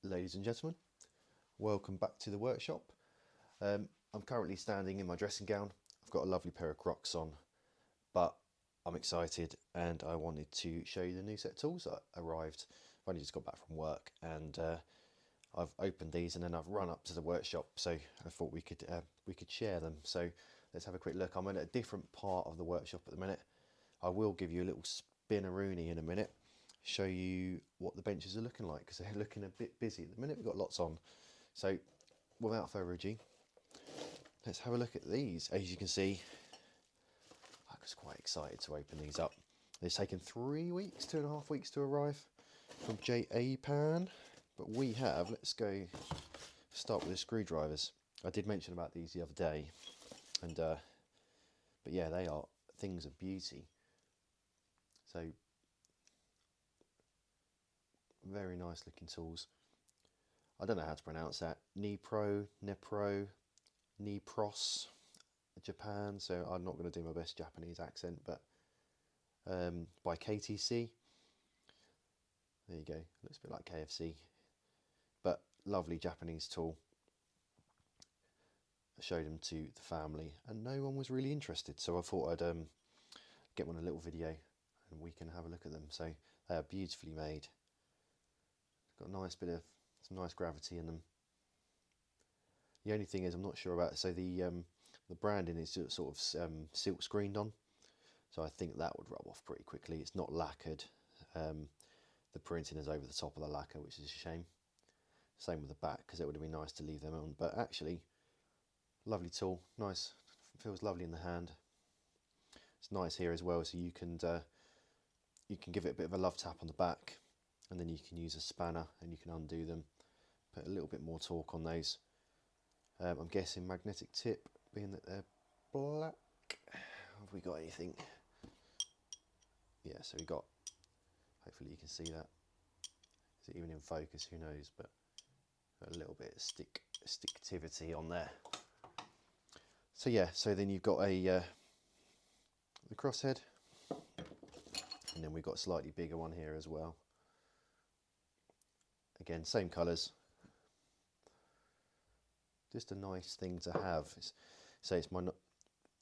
Ladies and gentlemen, welcome back to the workshop. I'm currently standing in my dressing gown. I've got a lovely pair of Crocs on, but I'm excited and I wanted to show you the new set of tools that arrived. I've only just got back from work and I've opened these and then I've run up to the workshop, so I thought we could share them. So let's have a quick look. I'm in a different part of the workshop at the minute. I will give you a little spin-a-rooney in a minute, show you what the benches are looking like, because they're looking a bit busy at the minute. We've got lots on. So without further ado, let's have a look at these. As you can see, I was quite excited to open these up. It's taken 3 weeks, 2.5 weeks to arrive from Japan, but we have, let's go start with the screwdrivers. I did mention about these the other day, and but yeah, they are things of beauty. So very nice looking tools. I don't know how to pronounce that. Nepro, Nepros, Japan. So I'm not going to do my best Japanese accent, but by KTC. There you go. Looks a bit like KFC, but lovely Japanese tool. I showed them to the family, and no one was really interested. So I thought I'd get one a little video, and we can have a look at them. So they are beautifully made. Got a nice bit of some nice gravity in them. The only thing is, I'm not sure about. So the branding is sort of silk screened on, so I think that would rub off pretty quickly. It's not lacquered. The printing is over the top of the lacquer, which is a shame. Same with the back, because it would have been nice to leave them on. But actually, lovely tool, nice, feels lovely in the hand. It's nice here as well, so you can give it a bit of a love tap on the back, and then you can use a spanner and you can undo them, put a little bit more torque on those. I'm guessing magnetic tip, being that they're black. Have we got anything? Yeah, so we got, hopefully you can see that. Is it even in focus? Who knows, but got a little bit of sticktivity on there. So yeah, so then you've got the crosshead, and then we've got a slightly bigger one here as well. Again, same colours. Just a nice thing to have. It's my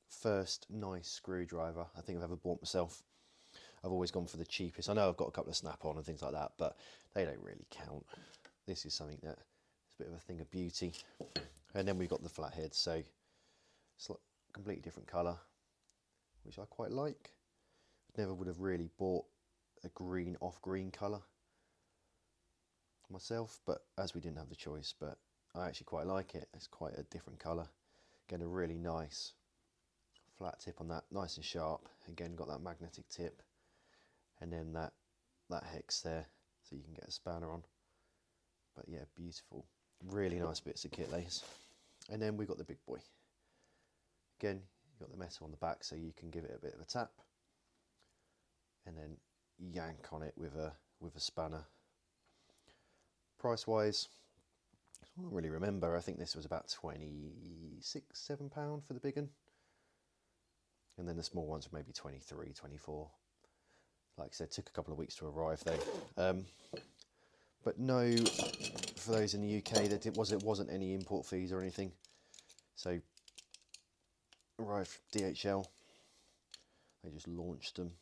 first nice screwdriver I think I've ever bought myself. I've always gone for the cheapest. I know I've got a couple of snap-on and things like that, but they don't really count. This is something that is a bit of a thing of beauty. And then we've got the flathead, so it's like a completely different colour, which I quite like. Never would have really bought a green off green colour myself, but as we didn't have the choice, but I actually quite like it. It's quite a different colour. Again, a really nice flat tip on that, nice and sharp. Again, got that magnetic tip, and then that hex there, so you can get a spanner on. But yeah, beautiful, really nice bits of kit lace. And then we've got the big boy. Again, you've got the metal on the back, so you can give it a bit of a tap, and then yank on it with a spanner. Price wise, I don't really remember. I think this was about £26–27 for the big one, and then the small ones were maybe 23, 24. Like I said, took a couple of weeks to arrive though. But no, for those in the UK, that it wasn't any import fees or anything. So arrived from DHL. They just launched them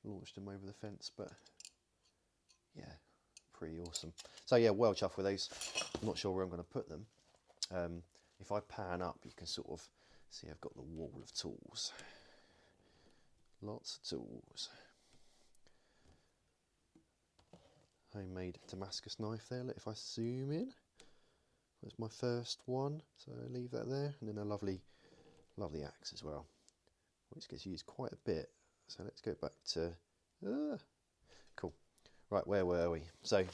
over the fence. But yeah, pretty awesome. So yeah, well chuffed with those. I'm not sure where I'm going to put them. If I pan up, you can sort of see I've got the wall of tools. Lots of tools. Homemade Damascus knife there. If I zoom in, that's my first one. So I leave that there, and then a lovely axe as well, which gets used quite a bit. So let's go back to cool. Right, where were we? So,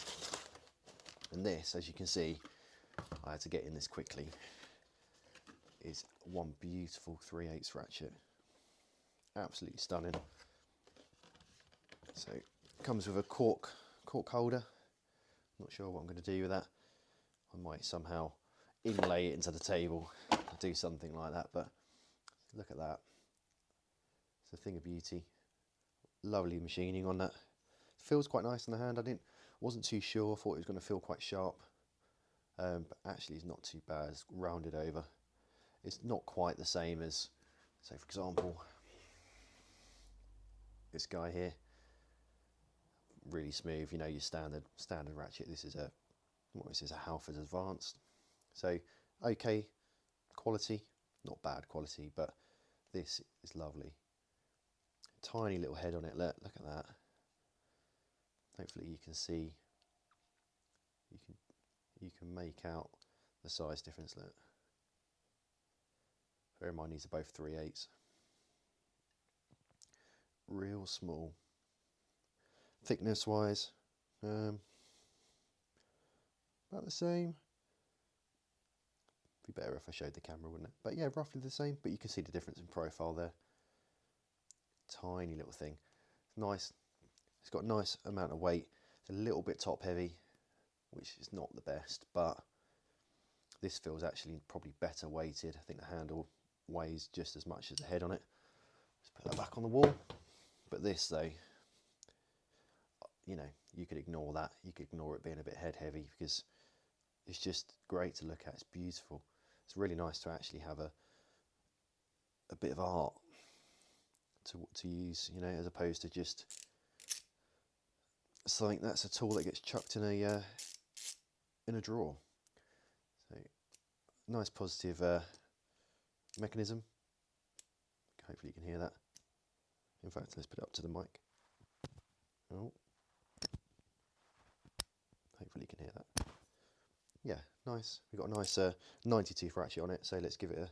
and this, as you can see, I had to get in this quickly, is one beautiful 3/8 ratchet. Absolutely stunning. So it comes with a cork holder. Not sure what I'm going to do with that. I might somehow inlay it into the table, do something like that, but look at that. It's a thing of beauty. Lovely machining on that. Feels quite nice in the hand. Wasn't too sure, thought it was going to feel quite sharp, but actually it's not too bad. It's rounded over. It's not quite the same as, say for example, this guy here. Really smooth, you know, your standard ratchet. This is a Halford Advanced. So okay quality, not bad quality, but this is lovely. Tiny little head on it. Look at that. Hopefully you can see. You can make out the size difference. Look. Bear in mind these are both 3/8. Real small. Thickness wise, about the same. Be better if I showed the camera, wouldn't it? But yeah, roughly the same. But you can see the difference in profile there. Tiny little thing. Nice. It's got a nice amount of weight. It's a little bit top heavy, which is not the best, but this feels actually probably better weighted. I think the handle weighs just as much as the head on it. Let's put that back on the wall. But this though, you know, you could ignore that. You could ignore it being a bit head heavy because it's just great to look at. It's beautiful. It's really nice to actually have a bit of art to use, you know, as opposed to just something that's a tool that gets chucked in a drawer. So nice positive mechanism. Hopefully you can hear that. In fact, let's put it up to the mic. Oh. Hopefully you can hear that. Yeah, nice. We've got a nice 92 ratchet on it, so let's give it a...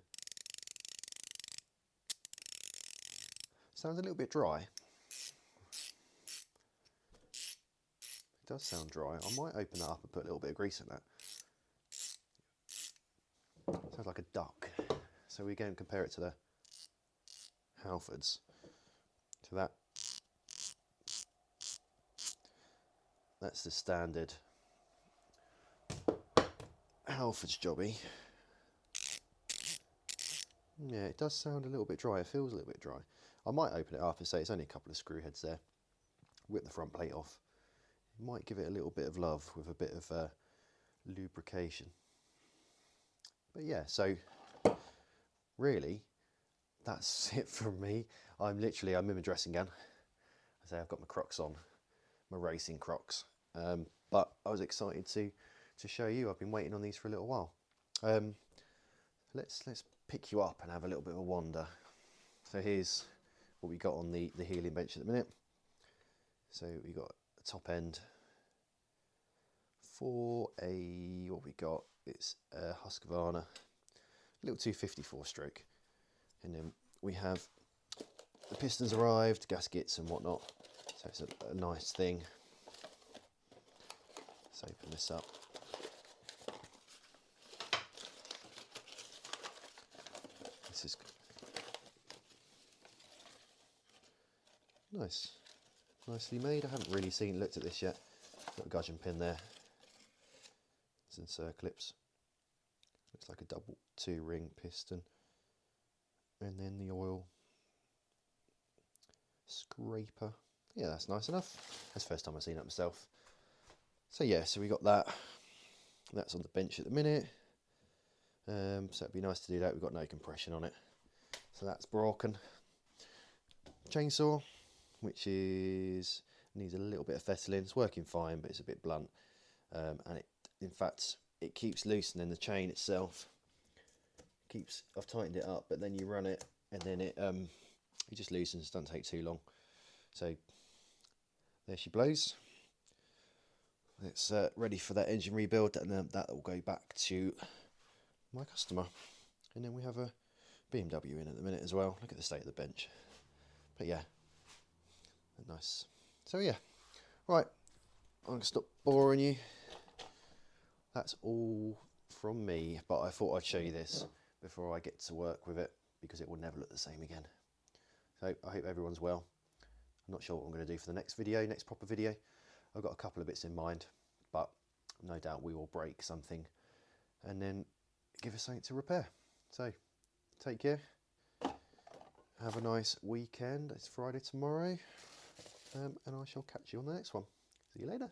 Sounds a little bit dry. It does sound dry. I might open that up and put a little bit of grease in that. Sounds like a duck. So we go and compare it to the Halfords. To that. That's the standard Halford's jobby. Yeah, it does sound a little bit dry. It feels a little bit dry. I might open it up and say it's only a couple of screw heads there. Whip the front plate off. Might give it a little bit of love with a bit of lubrication. But yeah, so really, that's it from me. I'm in my dressing gown. I say I've got my Crocs on, my racing Crocs. But I was excited to show you. I've been waiting on these for a little while. Let's pick you up and have a little bit of a wander. So here's what we got on the healing bench at the minute. So we got a top end for what we got. It's a Husqvarna, little 254 stroke, and then we have the pistons arrived, gaskets and whatnot. So it's a nice thing. Let's open this up. This is nice, nicely made. I haven't really looked at this yet. Got a gudgeon pin there. Some circlips. Looks like a double 2-ring piston, and then the oil scraper. Yeah, that's nice enough. That's the first time I've seen that myself. So yeah, so we got that. That's on the bench at the minute. So it'd be nice to do that. We've got no compression on it, so that's broken. Chainsaw, which needs a little bit of fettling. It's working fine, but it's a bit blunt, and in fact it keeps loosening the chain itself. I've tightened it up, but then you run it and then it just loosens. It doesn't take too long. So there she blows. It's ready for that engine rebuild, and then that will go back to my customer. And then we have a BMW in at the minute as well. Look at the state of the bench. But yeah, nice. So yeah, right, I'm going to stop boring you. That's all from me, but I thought I'd show you this before I get to work with it, because it will never look the same again. So I hope everyone's well. I'm not sure what I'm going to do for the next proper video. I've got a couple of bits in mind, but no doubt we will break something and then give us something to repair. So take care. Have a nice weekend. It's Friday tomorrow, and I shall catch you on the next one. See you later.